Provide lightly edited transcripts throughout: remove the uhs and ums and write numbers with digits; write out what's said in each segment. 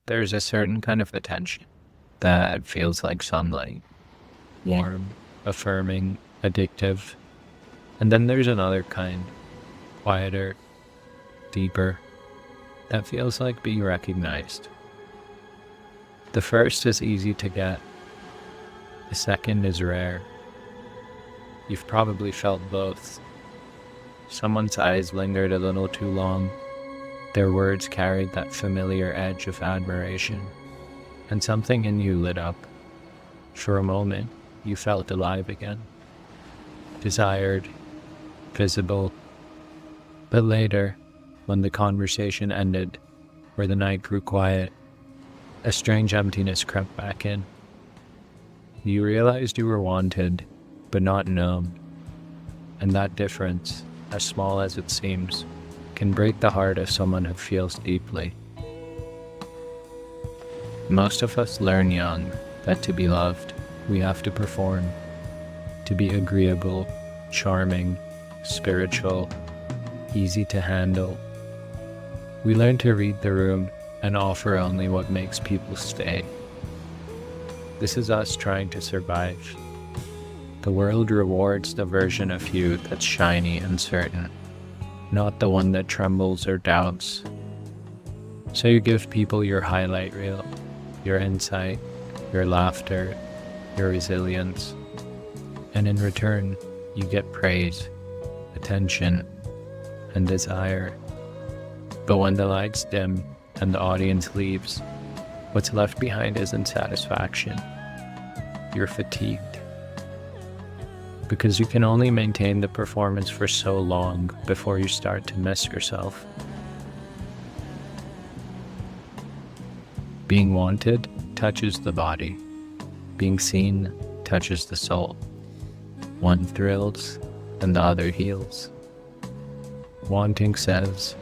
There's a certain kind of attention that feels like sunlight, warm, affirming, addictive. And then there's another kind, quieter, deeper, that feels like being recognized. The first is easy to get, the second is rare. You've probably felt both. Someone's eyes lingered a little too long. Their words carried that familiar edge of admiration, and something in you lit up. For a moment, you felt alive again, desired, visible. But later, when the conversation ended, or the night grew quiet, a strange emptiness crept back in. You realized you were wanted, but not known, and that difference, as small as it seems, can break the heart of someone who feels deeply. Most of us learn young that to be loved, we have to perform, to be agreeable, charming, spiritual, easy to handle. We learn to read the room and offer only what makes people stay. This is us trying to survive. The world rewards the version of you that's shiny and certain, not the one that trembles or doubts. So you give people your highlight reel, your insight, your laughter, your resilience, and in return, you get praise, attention, and desire. But when the lights dim and the audience leaves, what's left behind isn't satisfaction. You're fatigued. Because you can only maintain the performance for so long before you start to miss yourself. Being wanted touches the body. Being seen touches the soul. One thrills and the other heals. Wanting says,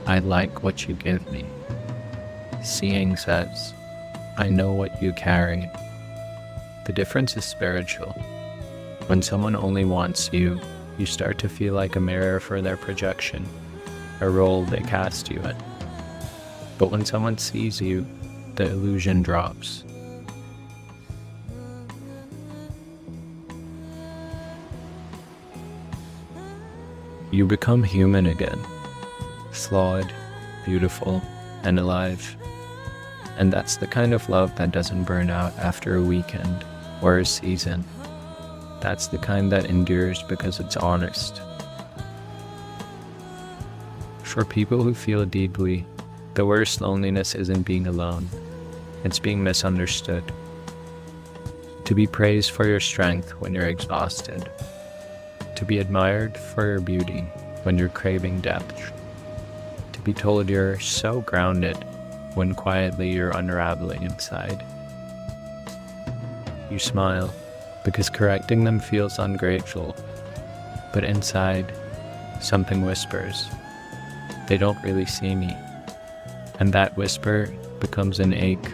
I like what you give me. Seeing says, I know what you carry. The difference is spiritual. When someone only wants you, you start to feel like a mirror for their projection, a role they cast you in. But when someone sees you, the illusion drops. You become human again, flawed, beautiful, and alive. And that's the kind of love that doesn't burn out after a weekend or a season. That's the kind that endures because it's honest. For people who feel deeply, the worst loneliness isn't being alone, it's being misunderstood. To be praised for your strength when you're exhausted. To be admired for your beauty when you're craving depth. To be told you're so grounded when quietly you're unraveling inside. You smile because correcting them feels ungrateful, but inside, something whispers, they don't really see me, and that whisper becomes an ache.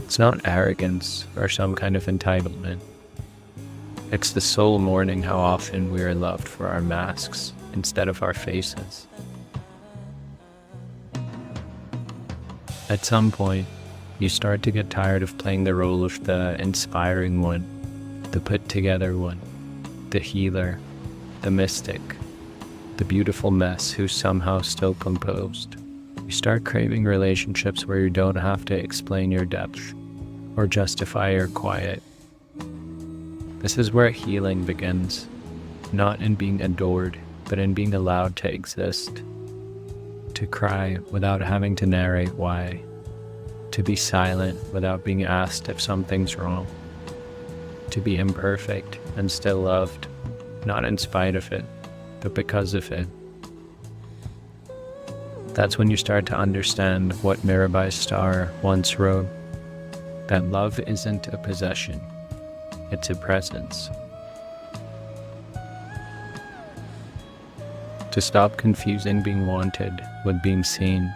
It's not arrogance or some kind of entitlement. It's the soul mourning how often we are loved for our masks instead of our faces. At some point, you start to get tired of playing the role of the inspiring one, the put-together one, the healer, the mystic, the beautiful mess who's somehow still composed. You start craving relationships where you don't have to explain your depth or justify your quiet. This is where healing begins, not in being adored, but in being allowed to exist, to cry without having to narrate why, to be silent without being asked if something's wrong, to be imperfect and still loved, not in spite of it, but because of it. That's when you start to understand what Mirabai Starr once wrote, that love isn't a possession, it's a presence. To stop confusing being wanted with being seen,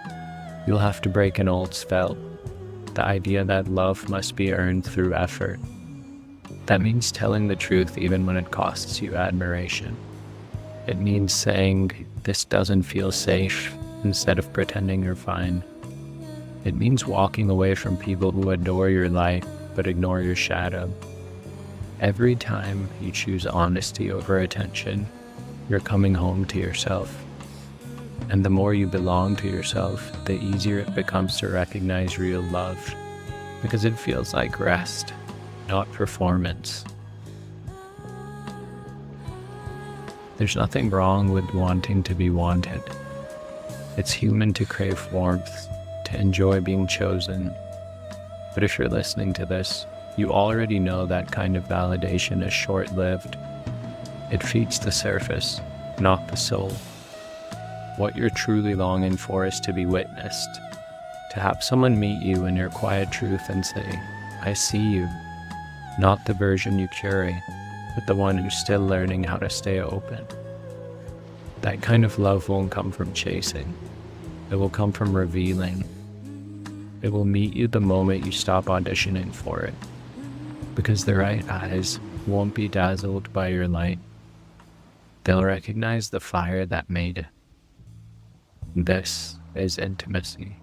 you'll have to break an old spell, the idea that love must be earned through effort. That means telling the truth even when it costs you admiration. It means saying, this doesn't feel safe, instead of pretending you're fine. It means walking away from people who adore your light but ignore your shadow. Every time you choose honesty over attention, you're coming home to yourself. And the more you belong to yourself, the easier it becomes to recognize real love, because it feels like rest, not performance. There's nothing wrong with wanting to be wanted. It's human to crave warmth, to enjoy being chosen. But if you're listening to this, you already know that kind of validation is short-lived. It feeds the surface, not the soul. What you're truly longing for is to be witnessed, to have someone meet you in your quiet truth and say, "I see you," not the version you curate, but the one who's still learning how to stay open. That kind of love won't come from chasing. It will come from revealing. It will meet you the moment you stop auditioning for it, because the right eyes won't be dazzled by your light. They'll recognize the fire that made it. This is intimacy.